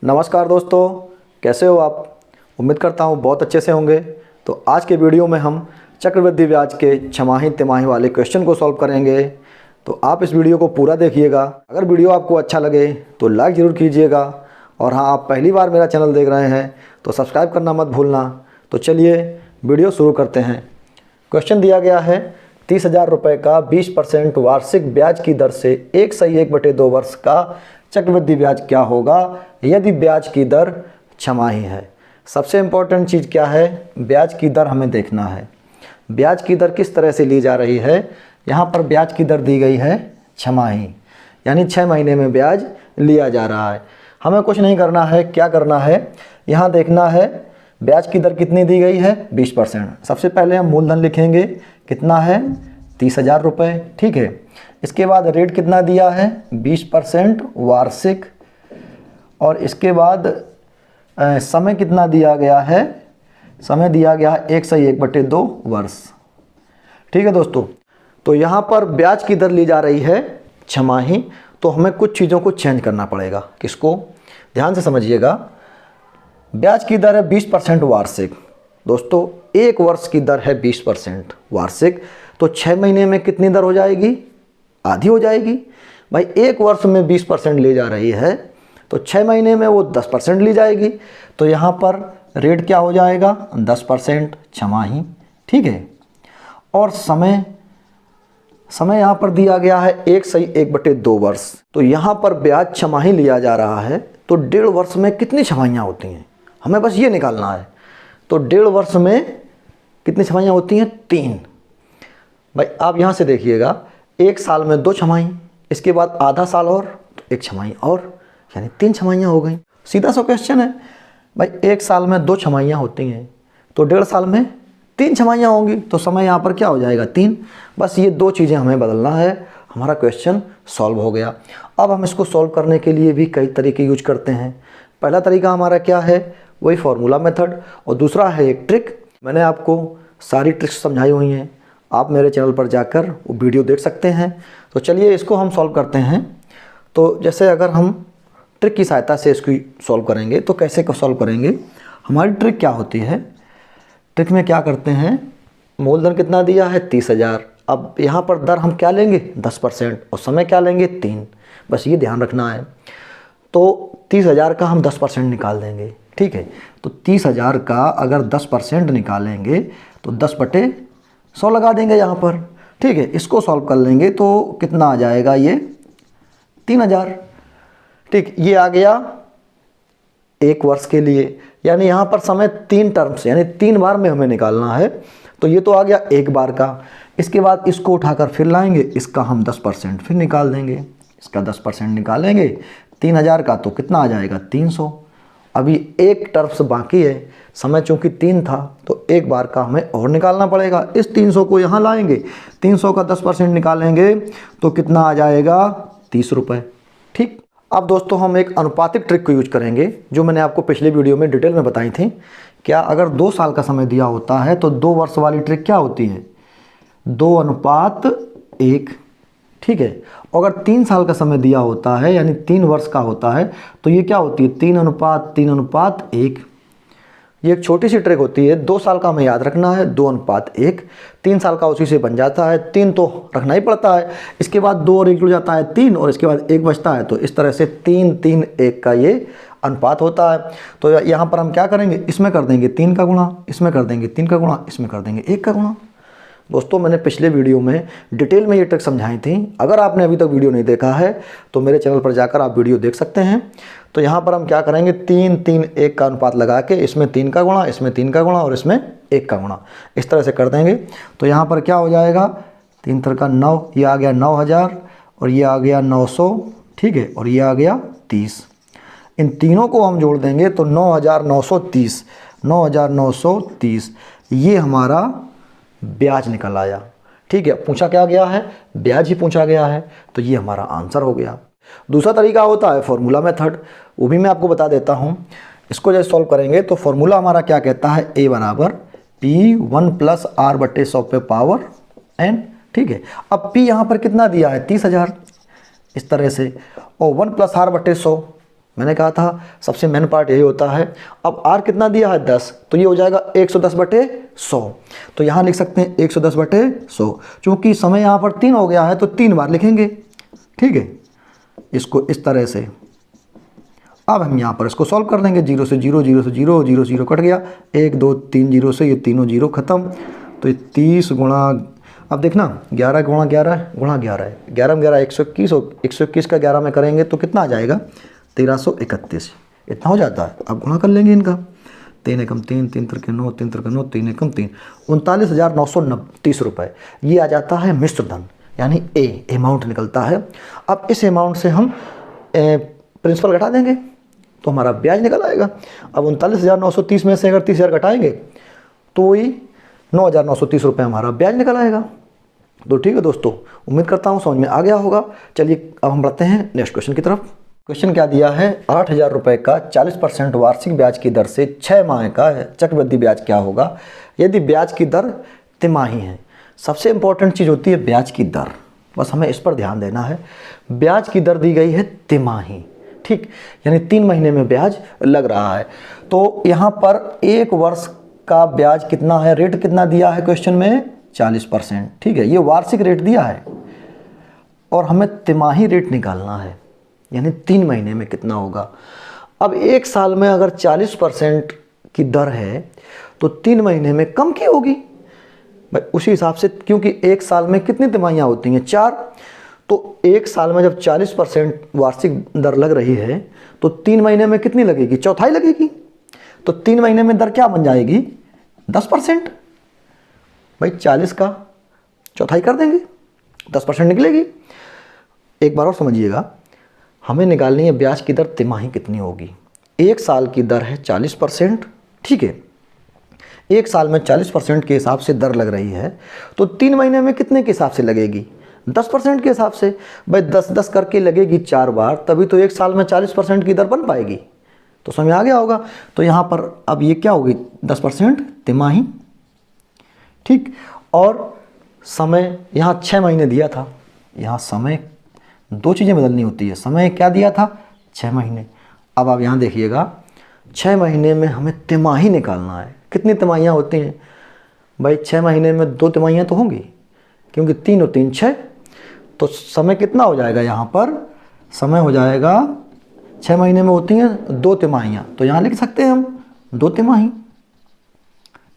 नमस्कार दोस्तों, कैसे हो आप। उम्मीद करता हूँ बहुत अच्छे से होंगे। तो आज के वीडियो में हम चक्रवृद्धि ब्याज के छमाही तिमाही वाले क्वेश्चन को सॉल्व करेंगे। तो आप इस वीडियो को पूरा देखिएगा। अगर वीडियो आपको अच्छा लगे तो लाइक ज़रूर कीजिएगा, और हाँ, आप पहली बार मेरा चैनल देख रहे हैं तो सब्सक्राइब करना मत भूलना। तो चलिए वीडियो शुरू करते हैं। क्वेश्चन दिया गया है 30,000 रुपये का 20% वार्षिक ब्याज की दर से 1/1/2 वर्ष का चक्रवृद्धि ब्याज क्या होगा यदि ब्याज की दर छमाही है। सबसे इम्पोर्टेंट चीज़ क्या है, ब्याज की दर हमें देखना है। ब्याज की दर किस तरह से ली जा रही है। यहाँ पर ब्याज की दर दी गई है छमाही, यानी 6 महीने में ब्याज लिया जा रहा है। हमें कुछ नहीं करना है, क्या करना है, यहाँ देखना है ब्याज की दर कितनी दी गई है 20%। सबसे पहले हम मूलधन लिखेंगे, कितना है 30,000 रुपये, ठीक है। इसके बाद रेट कितना दिया है 20% वार्षिक, और इसके बाद समय कितना दिया गया है, समय दिया गया है 1/1/2 वर्ष, ठीक है दोस्तों। तो यहाँ पर ब्याज की दर ली जा रही है छमाही, तो हमें कुछ चीज़ों को चेंज करना पड़ेगा। किसको, ध्यान से समझिएगा। ब्याज की दर है 20% वार्षिक। दोस्तों, एक वर्ष की दर है 20% वार्षिक, तो 6 महीने में कितनी दर हो जाएगी, आधी हो जाएगी। भाई एक वर्ष में 20% ले जा रही है तो 6 महीने में वो 10% ली जाएगी। तो यहाँ पर रेट क्या हो जाएगा 10% छमाही, ठीक है। और समय यहाँ पर दिया गया है 1/1/2 वर्ष। तो यहाँ पर ब्याज छमाही लिया जा रहा है, तो 1.5 वर्ष में कितनी छमाहियाँ होती हैं, हमें बस ये निकालना है। तो 1.5 वर्ष में कितनी छमाहियाँ होती हैं, 3। भाई आप यहाँ से देखिएगा, 1 साल में 2 छमाही, इसके बाद आधा साल और तो 1 छमाही और, यानी 3 छमाहियाँ हो गई। सीधा सा क्वेश्चन है भाई, 1 साल में 2 छमाहियाँ होती हैं तो 1.5 साल में 3 छमाहियाँ होंगी, तो समय यहाँ पर क्या हो जाएगा 3। बस ये 2 चीज़ें हमें बदलना है, हमारा क्वेश्चन सॉल्व हो गया। अब हम इसको सॉल्व करने के लिए भी कई तरीके यूज करते हैं। पहला तरीका हमारा क्या है, वही फार्मूला मेथड, और दूसरा है एक ट्रिक। मैंने आपको सारी ट्रिक्स समझाई हुई हैं, आप मेरे चैनल पर जाकर वो वीडियो देख सकते हैं। तो चलिए इसको हम सॉल्व करते हैं। तो जैसे अगर हम ट्रिक की सहायता से इसको सॉल्व करेंगे तो कैसे सॉल्व करेंगे, हमारी ट्रिक क्या होती है। ट्रिक में क्या करते हैं, मूलधन कितना दिया है 30,000। अब यहाँ पर दर हम क्या लेंगे 10%, और समय क्या लेंगे 3। बस ये ध्यान रखना है। तो 30,000 का हम 10% निकाल देंगे, ठीक है। तो 30,000 का अगर 10% निकालेंगे तो 10/100 लगा देंगे यहाँ पर, ठीक है। इसको सॉल्व कर लेंगे तो कितना आ जाएगा, ये 3,000, ठीक। ये आ गया 1 वर्ष के लिए, यानी यहाँ पर समय 3 टर्म्स, यानी 3 बार में हमें निकालना है। तो ये तो आ गया 1 बार का। इसके बाद इसको उठाकर फिर लाएंगे, इसका हम 10% फिर निकाल देंगे, इसका 10% निकालेंगे 3,000 का, तो कितना आ जाएगा 300। अभी 1 टर्म्स बाकी है, समय चूंकि 3 था तो 1 बार का हमें और निकालना पड़ेगा। इस 300 को यहाँ लाएंगे, 300 का 10% निकालेंगे तो कितना आ जाएगा 30 रुपये, ठीक। अब दोस्तों हम एक अनुपातिक ट्रिक को यूज करेंगे, जो मैंने आपको पिछले वीडियो में डिटेल में बताई थी। क्या, अगर 2 साल का समय दिया होता है तो 2 वर्ष वाली ट्रिक क्या होती है 2:1, ठीक है। अगर 3 साल का समय दिया होता है, यानी 3 वर्ष का होता है, तो ये क्या होती है 3:3:1। ये एक छोटी सी ट्रिक होती है। 2 साल का हमें याद रखना है 2:1, 3 साल का उसी से बन जाता है, 3 तो रखना ही पड़ता है। इसके बाद 2 और 1 जुड़ जाता है 3, और इसके बाद 1 बचता है। तो इस तरह से 3:3:1 का ये अनुपात होता है। तो यहाँ पर हम क्या करेंगे, इसमें कर देंगे 3 का गुणा, इसमें कर देंगे 3 का गुणा, इसमें कर देंगे 1 का गुणा। दोस्तों, मैंने पिछले वीडियो में डिटेल में ये ट्रिक समझाई थी। अगर आपने अभी तक वीडियो नहीं देखा है तो मेरे चैनल पर जाकर आप वीडियो देख सकते हैं। तो यहाँ पर हम क्या करेंगे, 3:3:1 का अनुपात लगा के इसमें 3 का गुणा, इसमें 3 का गुणा और इसमें 1 का गुणा, इस तरह से कर देंगे। तो यहाँ पर क्या हो जाएगा 3 3 का 9, ये आ गया 9,000, और ये आ गया 900, ठीक है, और ये आ गया 30। इन तीनों को हम जोड़ देंगे तो 9,930, 9,930 ये हमारा ब्याज निकल आया, ठीक है। पूछा क्या गया है, ब्याज ही पूछा गया है, तो ये हमारा आंसर हो गया। दूसरा तरीका होता है फॉर्मूला मेथड, वो भी मैं आपको बता देता हूँ। इसको जैसे सॉल्व करेंगे तो फॉर्मूला हमारा क्या कहता है, A बराबर P1 + R/100/n, ठीक है। अब P यहाँ पर कितना दिया है 30,000, इस तरह से, और 1 + R/100 मैंने कहा था सबसे मेन पार्ट यही होता है। अब आर कितना दिया है 10, तो ये हो जाएगा 110/100। तो यहाँ लिख सकते हैं 110/100। चूँकि समय यहाँ पर 3 हो गया है तो 3 बार लिखेंगे, ठीक है, इसको इस तरह से। अब हम यहाँ पर इसको सॉल्व कर लेंगे। 0 से 0, 0 से 0, 0 0 कट गया, 1 2 3 0 से ये तीनों 0 खत्म। तो ये 30 गुणा, अब देखना 11 गुणा 11 गुणा 11 है, 11 में 11 121, और 121 का 11 में करेंगे तो कितना आ जाएगा 1331, इतना हो जाता है। अब गुणा कर लेंगे इनका, 3 एकम 3, 3 त्रिके 9, 3 त्रिके 9, 3 एकम 3, 39,930 रुपये ये आ जाता है मिश्र धन, यानी ए अमाउंट निकलता है। अब इस अमाउंट से हम प्रिंसिपल घटा देंगे तो हमारा ब्याज निकल आएगा। अब 39,930 में से अगर 30,000 घटाएंगे तो वही 9,930 रुपये हमारा ब्याज निकल आएगा। तो ठीक है दोस्तों, उम्मीद करता हूँ समझ में आ गया होगा। चलिए अब हम बढ़ते हैं नेक्स्ट क्वेश्चन की तरफ। क्वेश्चन क्या दिया है, 8,000 रुपये का 40% वार्षिक ब्याज की दर से 6 माह का चक्रवृद्धि ब्याज क्या होगा यदि ब्याज की दर तिमाही है। सबसे इंपॉर्टेंट चीज़ होती है ब्याज की दर, बस हमें इस पर ध्यान देना है। ब्याज की दर दी गई है तिमाही, ठीक, यानी 3 महीने में ब्याज लग रहा है। तो यहाँ पर 1 वर्ष का ब्याज कितना है, रेट कितना दिया है क्वेश्चन में 40%, ठीक है, ये वार्षिक रेट दिया है और हमें तिमाही रेट निकालना है, यानी 3 महीने में कितना होगा। अब 1 साल में अगर 40% की दर है तो 3 महीने में कम की होगी भाई, उसी हिसाब से, क्योंकि 1 साल में कितनी तिमाहियाँ होती हैं 4, तो 1 साल में जब 40% वार्षिक दर लग रही है तो 3 महीने में कितनी लगेगी, चौथाई लगेगी। तो 3 महीने में दर क्या बन जाएगी 10%, भाई 40 का चौथाई कर देंगे 10% निकलेगी। एक बार और समझिएगा, हमें निकालनी है ब्याज की दर तिमाही कितनी होगी। 1 साल की दर है 40%, ठीक है, 1 साल में 40% के हिसाब से दर लग रही है तो 3 महीने में कितने के हिसाब से लगेगी 10% के हिसाब से। भाई 10-10 करके लगेगी 4 बार, तभी तो 1 साल में 40% की दर बन पाएगी। तो समझ आ गया होगा। तो यहाँ पर अब ये क्या होगी 10% तिमाही, ठीक, और समय यहाँ 6 महीने दिया था, यहाँ समय 2 चीज़ें बदलनी होती है। समय क्या दिया था 6 महीने। अब आप यहाँ देखिएगा 6 महीने में हमें तिमाही निकालना है। कितनी तिमाहियाँ होती हैं भाई, 6 महीने में 2 तिमाहियाँ तो होंगी, क्योंकि 3 और 3 6, तो समय कितना हो जाएगा, यहाँ पर समय हो जाएगा 6 महीने में होती हैं 2 तिमाहियाँ, तो यहाँ लिख सकते हैं हम 2 तिमाही,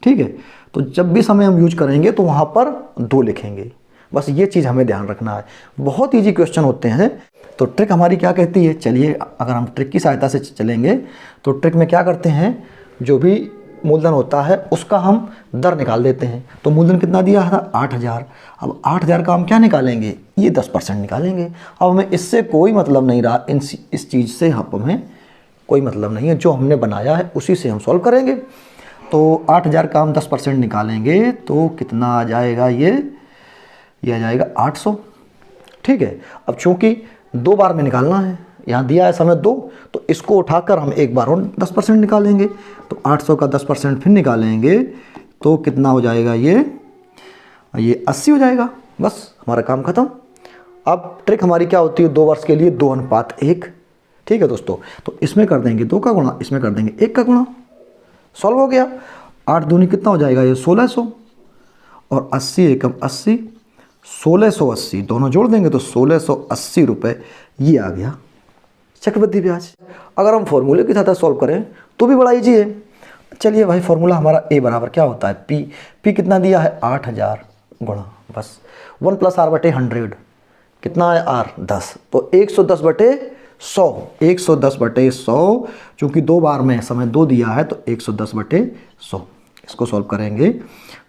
ठीक है। तो जब भी समय हम यूज करेंगे तो वहाँ पर 2 लिखेंगे, बस ये चीज़ हमें ध्यान रखना है। बहुत ईजी क्वेश्चन होते हैं। तो ट्रिक हमारी क्या कहती है, चलिए अगर हम ट्रिक की सहायता से चलेंगे तो ट्रिक में क्या करते हैं, जो भी मूलधन होता है उसका हम दर निकाल देते हैं। तो मूलधन कितना दिया था 8,000, अब 8,000 का हम क्या निकालेंगे, ये 10% निकालेंगे। अब हमें इससे कोई मतलब नहीं रहा, इस चीज़ से हमें कोई मतलब नहीं है, जो हमने बनाया है उसी से हम सॉल्व करेंगे। तो 8,000 का हम 10% निकालेंगे तो कितना आ जाएगा, ये आ जाएगा 800, ठीक है। अब चूँकि 2 बार में निकालना है, यहाँ दिया है समय 2, तो इसको उठाकर हम एक बार और 10% निकालेंगे। तो 800 का 10% फिर निकालेंगे तो कितना हो जाएगा, ये 80 हो जाएगा। बस हमारा काम ख़त्म। अब ट्रिक हमारी क्या होती है, 2 वर्ष के लिए 2:1, ठीक है दोस्तों। तो इसमें कर देंगे 2 का गुणा, इसमें कर देंगे 1 का गुणा, सॉल्व हो गया। 8 दूनी कितना हो जाएगा, ये 1600, और 80 एकम 80, 1680 दोनों जोड़ देंगे तो 1680 रुपये ये आ गया चक्रवृद्धि ब्याज। अगर हम फॉर्मूले की सहायता सॉल्व करें तो भी बड़ा ईजी है। चलिए भाई, फॉर्मूला हमारा ए बराबर क्या होता है, पी कितना दिया है 8,000 गुणा बस 1 + r/100 कितना है r 10, तो 110/100, 110/100, चूँकि 2 बार में समय 2 दिया है तो 110/100। इसको सॉल्व करेंगे,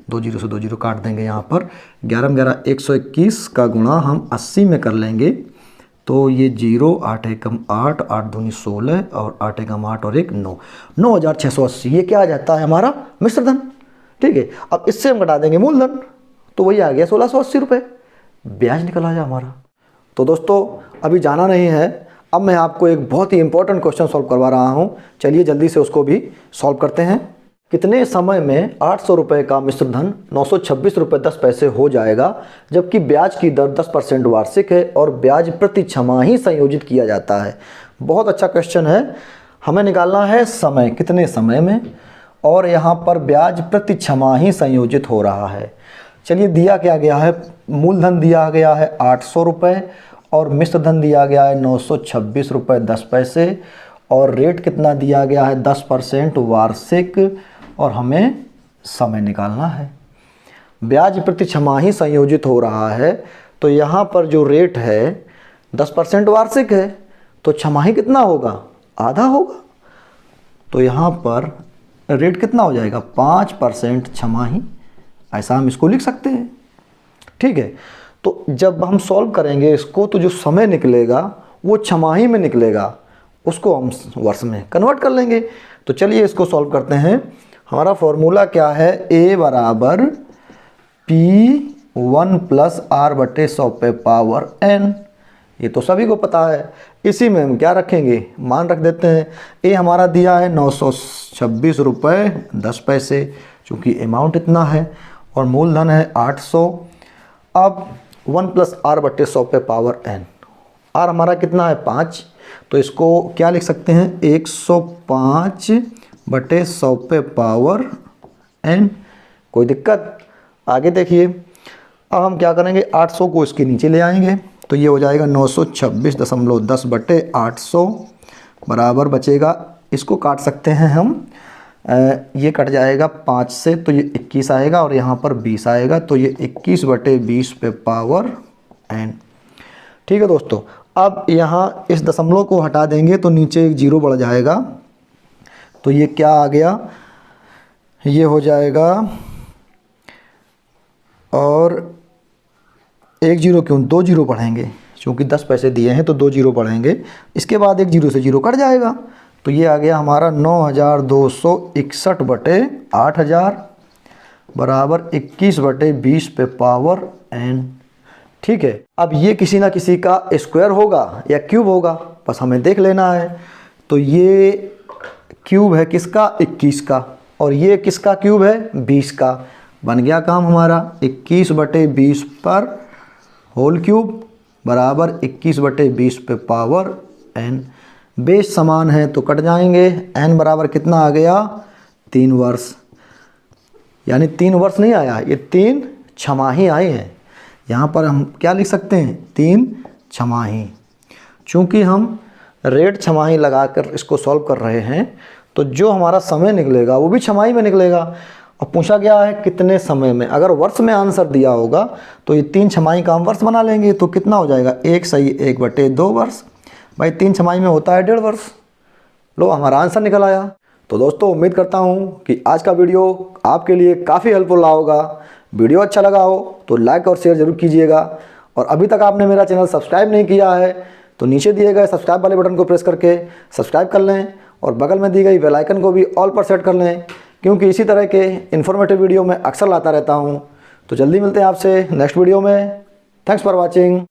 2 0 से 2 0 काट देंगे। यहाँ पर 11 में 11 121 का गुणा हम 80 में कर लेंगे तो ये 0, 8 एकम 8, 8 दूनी 16, और 8 एकम 8 और 1 9, 9,680 ये क्या आ जाता है हमारा मिश्र धन, ठीक है। अब इससे हम घटा देंगे मूलधन तो वही आ गया 1,680 रुपये, ब्याज निकल आया हमारा। तो दोस्तों अभी जाना नहीं है, अब मैं आपको एक बहुत ही इंपॉर्टेंट क्वेश्चन सॉल्व करवा रहा हूँ। चलिए जल्दी से उसको भी सॉल्व करते हैं। कितने समय में 800 रुपये का मिश्र धन 926 रुपये 10 पैसे हो जाएगा, जबकि ब्याज की दर 10% वार्षिक है और ब्याज प्रति छमाही संयोजित किया जाता है। बहुत अच्छा क्वेश्चन है। हमें निकालना है समय, कितने समय में, और यहाँ पर ब्याज प्रति छमाही संयोजित हो रहा है। चलिए दिया क्या गया है, मूलधन दिया गया है 800 रुपये और मिश्र धन दिया गया है 926 रुपये 10 पैसे, और रेट कितना दिया गया है 10% वार्षिक, और हमें समय निकालना है। ब्याज प्रति छमाही संयोजित हो रहा है, तो यहाँ पर जो रेट है 10% वार्षिक है, तो छमाही कितना होगा, आधा होगा। तो यहाँ पर रेट कितना हो जाएगा 5% छमाही, ऐसा हम इसको लिख सकते हैं। ठीक है, तो जब हम सॉल्व करेंगे इसको तो जो समय निकलेगा वो छमाही में निकलेगा, उसको हम वर्ष में कन्वर्ट कर लेंगे। तो चलिए इसको सॉल्व करते हैं। हमारा फॉर्मूला क्या है, A बराबर P1 + R/100 पे पावर n, ये तो सभी को पता है। इसी में हम क्या रखेंगे, मान रख देते हैं। ए हमारा दिया है 926 रुपये 10 पैसे, चूँकि अमाउंट इतना है, और मूलधन है 800। अब 1 + R/100 पे पावर n, R हमारा कितना है 5, तो इसको क्या लिख सकते हैं 105/100 पे पावर n। कोई दिक्कत, आगे देखिए। अब हम क्या करेंगे, 800 को इसके नीचे ले आएंगे, तो ये हो जाएगा 926.10/800 बराबर बचेगा, इसको काट सकते हैं हम, ये कट जाएगा 5 से, तो ये 21 आएगा, और यहाँ पर 20 आएगा, तो ये 21/20 पे पावर n। ठीक है दोस्तों, अब यहाँ इस दशमलव को हटा देंगे तो नीचे एक जीरो बढ़ जाएगा, तो ये क्या आ गया, ये हो जाएगा, और एक जीरो क्यों, 2 जीरो पढ़ेंगे, क्योंकि 10 पैसे दिए हैं तो 2 जीरो पढ़ेंगे। इसके बाद एक जीरो से जीरो कट जाएगा, तो ये आ गया हमारा 9261/8000 बराबर 21/20 पे पावर n। ठीक है, अब ये किसी ना किसी का स्क्वायर होगा या क्यूब होगा, बस हमें देख लेना है। तो ये क्यूब है किसका, 21 का, और ये किसका क्यूब है, 20 का। बन गया काम हमारा, 21/20 पर होल क्यूब बराबर 21/20 पे पावर n। बेस समान है तो कट जाएंगे, n बराबर कितना आ गया 3 वर्ष, यानी 3 वर्ष नहीं आया, ये 3 छमाही आई हैं। यहाँ पर हम क्या लिख सकते हैं, 3 छमाही। चूँकि हम रेट छमाही लगाकर इसको सॉल्व कर रहे हैं, तो जो हमारा समय निकलेगा वो भी छमाही में निकलेगा। और पूछा गया है कितने समय में, अगर वर्ष में आंसर दिया होगा तो ये 3 छमाही का हम वर्ष बना लेंगे, तो कितना हो जाएगा 1 सही 1/2 वर्ष। भाई 3 छमाही में होता है 1.5 वर्ष। लो हमारा आंसर निकल आया। तो दोस्तों उम्मीद करता हूँ कि आज का वीडियो आपके लिए काफ़ी हेल्पफुल रहा होगा। वीडियो अच्छा लगा हो तो लाइक और शेयर ज़रूर कीजिएगा, और अभी तक आपने मेरा चैनल सब्सक्राइब नहीं किया है तो नीचे दिए गए सब्सक्राइब वाले बटन को प्रेस करके सब्सक्राइब कर लें, और बगल में दी गई बेल आइकन को भी ऑल पर सेट कर लें, क्योंकि इसी तरह के इन्फॉर्मेटिव वीडियो मैं अक्सर लाता रहता हूँ। तो जल्दी मिलते हैं आपसे नेक्स्ट वीडियो में। Thanks for watching.